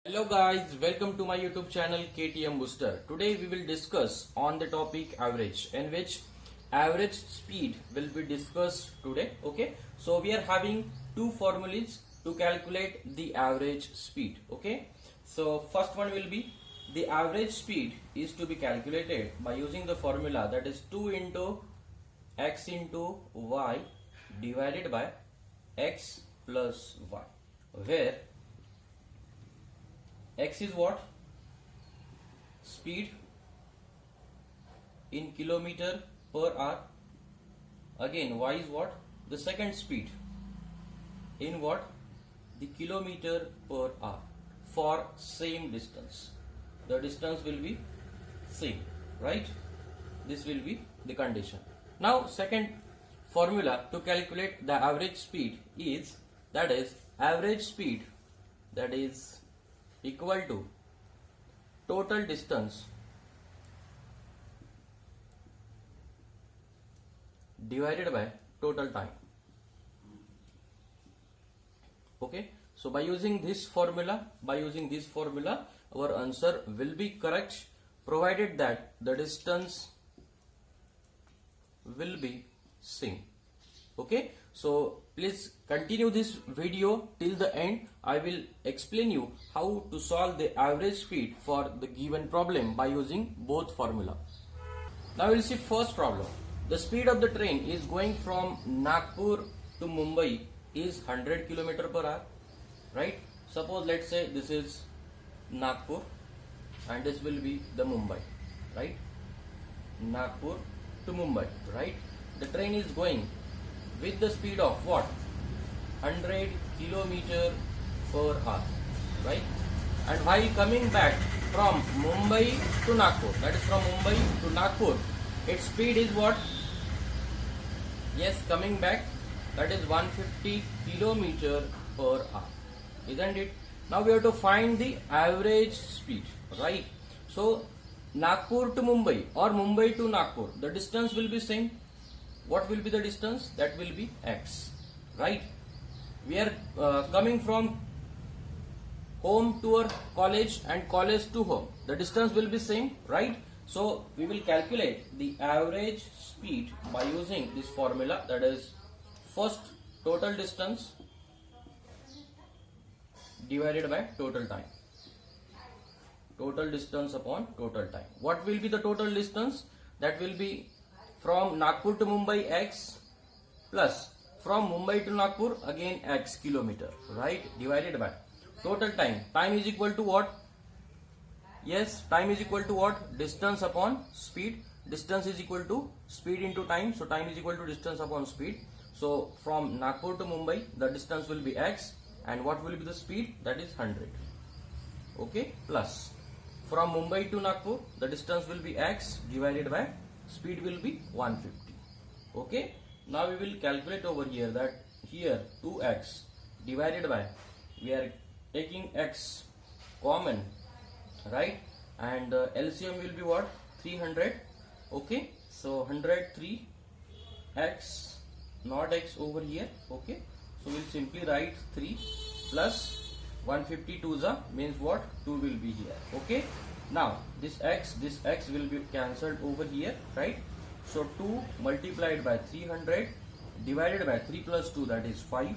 Hello guys, welcome to my YouTube channel KTM Booster. Today we will discuss on the topic average, in which average speed will be discussed today. Okay, so we are having two formulas to calculate the average speed. Okay, so first one will be the average speed is to be calculated by using the formula, that is 2 into x into y divided by x plus y, where x is what? Speed in kilometer per hour. Again, y is what? The second speed in what? The kilometer per hour for same distance. The distance will be same, right? This will be the condition. Now, second formula to calculate the average speed is, that is average speed, that is equal to total distance divided by total time. Okay, so by using this formula, our answer will be correct, provided that the distance will be same. Okay, so please continue this video till the end. I will explain you how to solve the average speed for the given problem by using both formula. Now we will see first problem. The speed of the train is going from Nagpur to Mumbai is 100 km per hour, right? Suppose let's say this is Nagpur and this will be the Mumbai, right? Nagpur to Mumbai, right? The train is going with the speed of what? 100 km per hour, right? And while coming back from Mumbai to Nagpur, that is from Mumbai to Nagpur, its speed is what? Yes, coming back, that is 150 km per hour, isn't it? Now we have to find the average speed, right? So Nagpur to Mumbai or Mumbai to Nagpur, the distance will be same. What will be the distance? That will be x, right? We are coming from home to our college and college to home. The distance will be same, right? So we will calculate the average speed by using this formula, that is first total distance divided by total time. Total distance upon total time. What will be the total distance? That will be from Nagpur to Mumbai x plus from Mumbai to Nagpur again x kilometer, right? Divided by total time. Time is equal to what? Yes, time is equal to what? Distance upon speed. Distance is equal to speed into time. So time is equal to distance upon speed. So from Nagpur to Mumbai, the distance will be x, and what will be the speed? That is 100. Okay, plus from Mumbai to Nagpur, the distance will be x divided by speed will be 150. Okay, now we will calculate over here that here 2x divided by, we are taking x common, right? And LCM will be what? 300. Okay, so 103 x, not x over here. Okay, so we'll simply write 3 plus 152 means what? 2 will be here. Okay, now this x will be cancelled over here, right? So 2 multiplied by 300 divided by 3 plus 2, that is 5.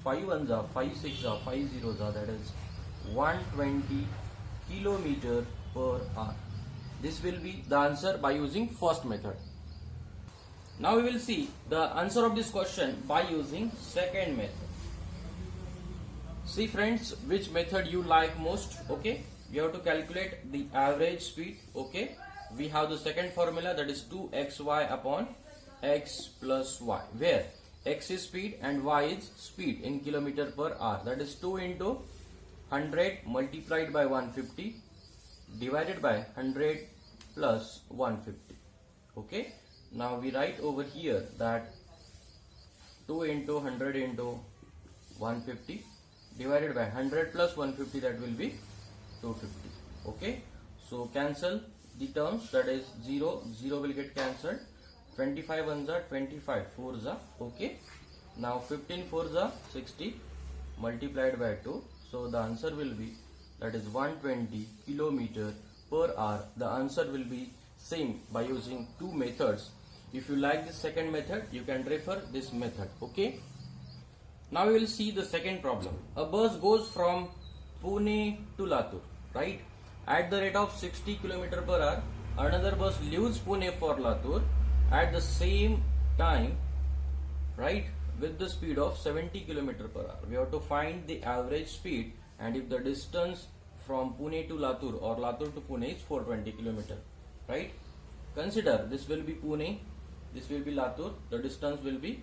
5 ones are 5 6 are 5 zeros are, that is 120 km per hour. This will be the answer by using first method. Now we will see the answer of this question by using second method. See friends, which method you like most. Okay, we have to calculate the average speed. Okay, we have the second formula, that is 2xy upon x plus y, where x is speed and y is speed in kilometer per hour. That is 2 into 100 multiplied by 150 divided by 100 plus 150. Okay, now we write over here that 2 into 100 into 150 divided by 100 plus 150, that will be 250. Okay, so cancel the terms, that is 0 will get cancelled. 25 ones are 25 fours are. Okay, now 15 fours are 60 multiplied by 2, so the answer will be that is 120 kilometer per hour. The answer will be same by using two methods. If you like the second method, you can refer this method. Okay. Now we will see the second problem. A bus goes from Pune to Latur, right? At the rate of 60 km per hour. Another bus leaves Pune for Latur at the same time, right? With the speed of 70 km per hour. We have to find the average speed, and if the distance from Pune to Latur or Latur to Pune is 420 km, right? Consider this will be Pune, this will be Latur, the distance will be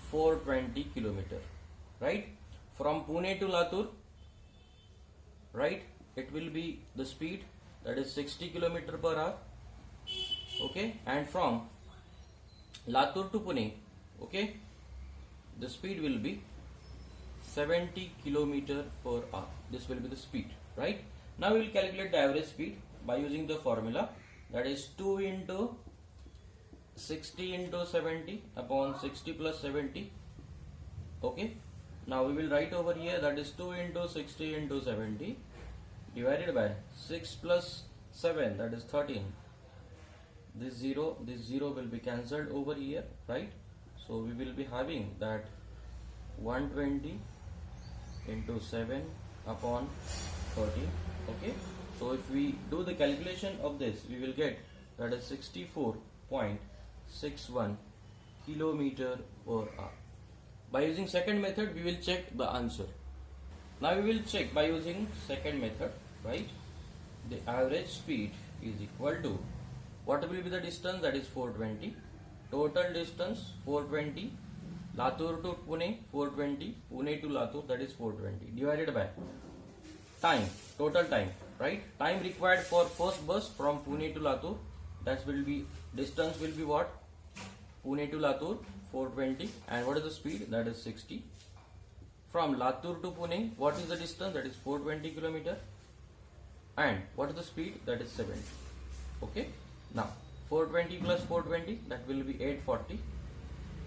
420 km, right? From Pune to Latur, right, it will be the speed that is 60 km per hour, okay, and from Latur to Pune, okay, the speed will be 70 km per hour. This will be the speed, right? Now we will calculate the average speed by using the formula, that is 2 into 60 into 70 upon 60 plus 70, okay. Now we will write over here, that is 2 into 60 into 70 divided by 6 plus 7, that is 13. This 0 will be cancelled over here, right? So we will be having that 120 into 7 upon 13, okay. So if we do the calculation of this, we will get that is 64.61 kilometer per hour. By using second method, we will check the answer. Now we will check by using second method, right? The average speed is equal to, what will be the distance, that is 420, total distance 420, Latur to Pune 420, Pune to Latur, that is 420, divided by time, total time, right? Time required for first bus from Pune to Latur, that will be, distance will be what? Pune to Latur 420, and what is the speed, that is 60. From Latur to Pune, what is the distance, that is 420 km, and what is the speed, that is 70, okay. Now 420 plus 420, that will be 840,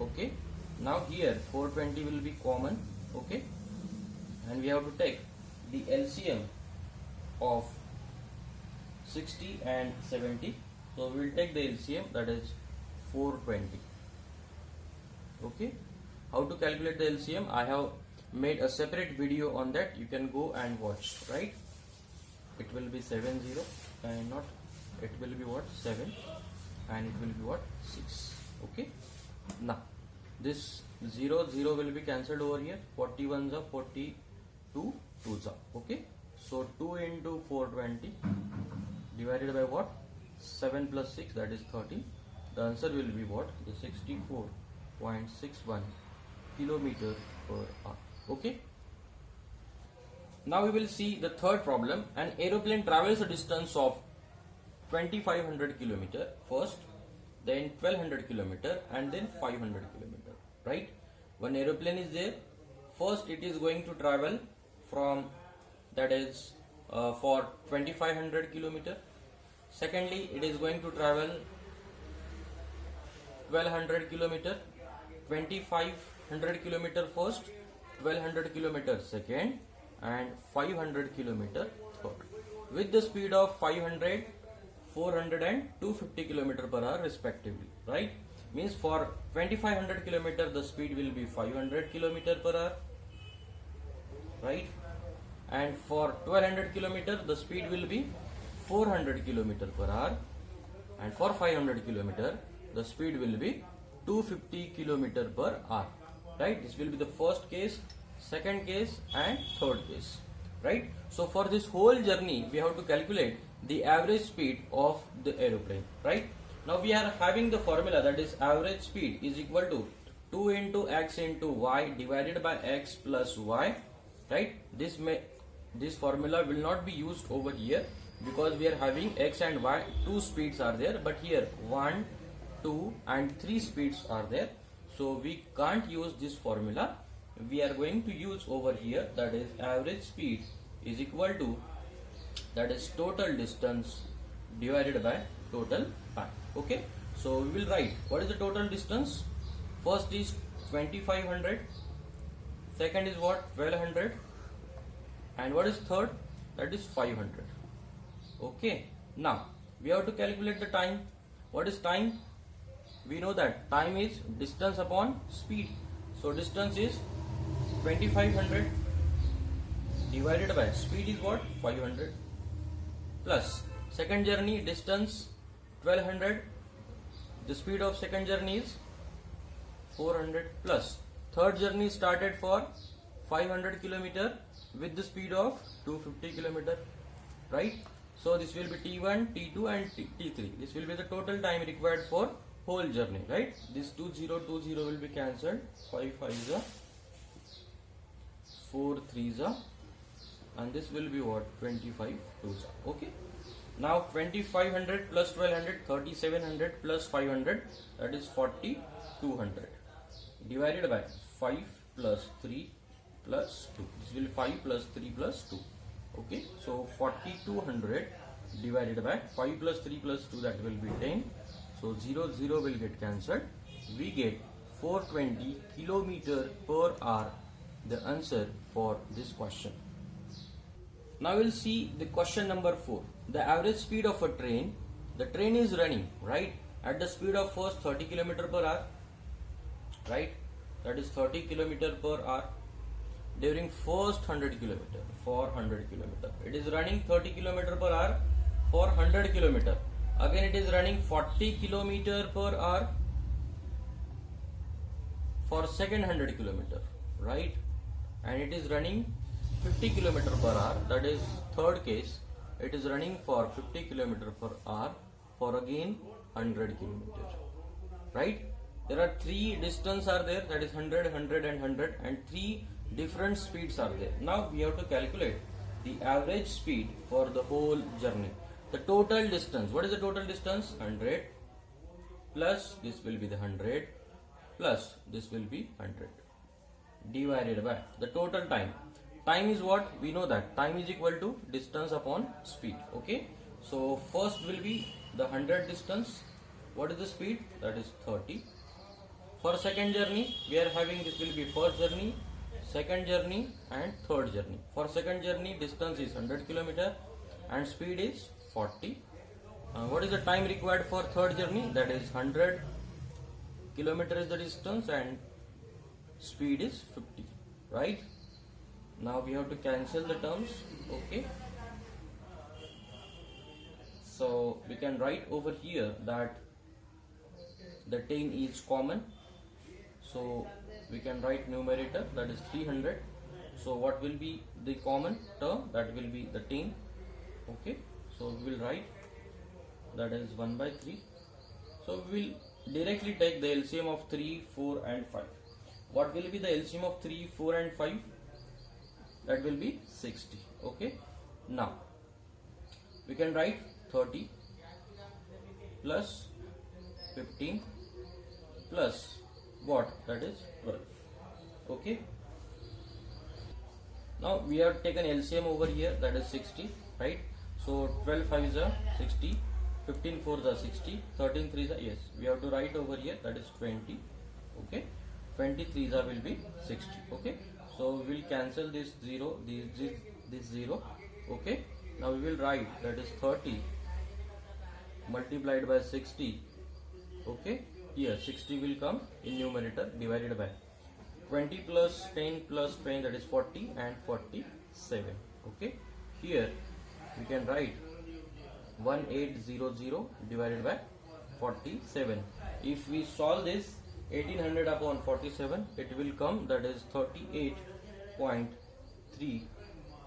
okay. Now here 420 will be common, okay, and we have to take the LCM of 60 and 70. So we will take the LCM, that is 420, okay. How to calculate the LCM, I have made a separate video on that, you can go and watch, right? It will be 70 and not, it will be what, 7, and it will be what, 6, okay. Now this 0 will be cancelled over here, 41s are 42 2s are, okay. So 2 into 420 divided by what, 7 plus 6, that is 30. The answer will be what, the 64.61 kilometer per hour, okay. Now we will see the third problem. An aeroplane travels a distance of 2500 km first, then 1200 km, and then 500 km, right? One aeroplane is there. First it is going to travel from, that is for 2500 km. Secondly, it is going to travel 1200 km, 2500 km first, 1200 km second, and 500 km third, with the speed of 500, 400 and 250 km per hour respectively, right? Means for 2500 km the speed will be 500 km per hour, right? And for 1200 km the speed will be 400 km per hour, and for 500 km the speed will be 250 km per hour, right? This will be the first case, second case and third case, right? So for this whole journey we have to calculate the average speed of the aeroplane, right? Now we are having the formula, that is average speed is equal to 2 into x into y divided by x plus y, right? This formula will not be used over here because we are having x and y, two speeds are there, but here 1, 2 and 3 speeds are there, so we can't use this formula. We are going to use over here, that is average speed is equal to, that is total distance divided by total time, okay. So we will write what is the total distance. First is 2500, second is what, 1200, and what is third, that is 500. Okay, now we have to calculate the time. What is time? We know that time is distance upon speed. So distance is 2500 divided by speed is what? 500, plus second journey distance 1200, the speed of second journey is 400, plus third journey started for 500 kilometer with the speed of 250 kilometer, right? So this will be T1, T2 and T3. This will be the total time required for whole journey, right? This 2020 will be cancelled. 5 5s are 4 3s are, and this will be what? 25 2s are. Okay. Now 2500 plus 1200, 3700 plus 500, that is 4200 divided by 5 plus 3 plus 2. This will be 5 plus 3 plus 2. Okay, so 4200 divided by 5 plus 3 plus 2, that will be 10. So 0 0 will get cancelled. We get 420 kilometer per hour, the answer for this question. Now we'll see the question number 4. The average speed of a train. The train is running, right, at the speed of first 30 km per hour, right? That is 30 km per hour. During first 100 km, for 100 km, it is running 30 km per hour for 100 km. Again it is running 40 km per hour for second 100 km, right? And it is running 50 km per hour, that is third case. It is running for 50 km per hour for again 100 km, right? There are three distance are there, that is 100, 100 and 100, and three different speeds are there. Now we have to calculate the average speed for the whole journey. The total distance, what is the total distance? 100 plus this will be the 100 plus this will be 100 divided by the total time. Time is what? We know that time is equal to distance upon speed. Okay, so first will be the 100 distance. What is the speed? That is 30. For second journey we are having, this will be first journey, second journey and third journey. For second journey distance is 100 km and speed is 40. What is the time required for third journey? That is 100 km is the distance and speed is 50, right? Now we have to cancel the terms. Okay, so we can write over here that the 10 is common, so we can write numerator, that is 300. So what will be the common term? That will be the 10. Okay, so we will write that is 1 by 3. So we will directly take the LCM of 3, 4 and 5. What will be the LCM of 3, 4 and 5? That will be 60. Okay, now we can write 30 plus 15 plus what? That is 12. Okay, now we have taken LCM over here, that is 60, right? So 12 5s are 60, 15 4s are 60, 13 3s are, yes, we have to write over here, that is 20. Okay, 20 3s are will be 60. Okay, so we will cancel this 0, this 0. Okay, now we will write that is 30 multiplied by 60. Okay, here 60 will come in numerator divided by 20 plus 10 plus 20, that is 40 and 47. Okay, here we can write 1800 divided by 47. If we solve this 1800 upon 47, it will come, that is 38.3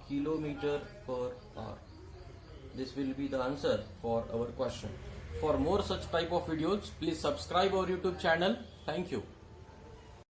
kilometer per hour. This will be the answer for our question. For more such type of videos, please subscribe our YouTube channel. Thank you.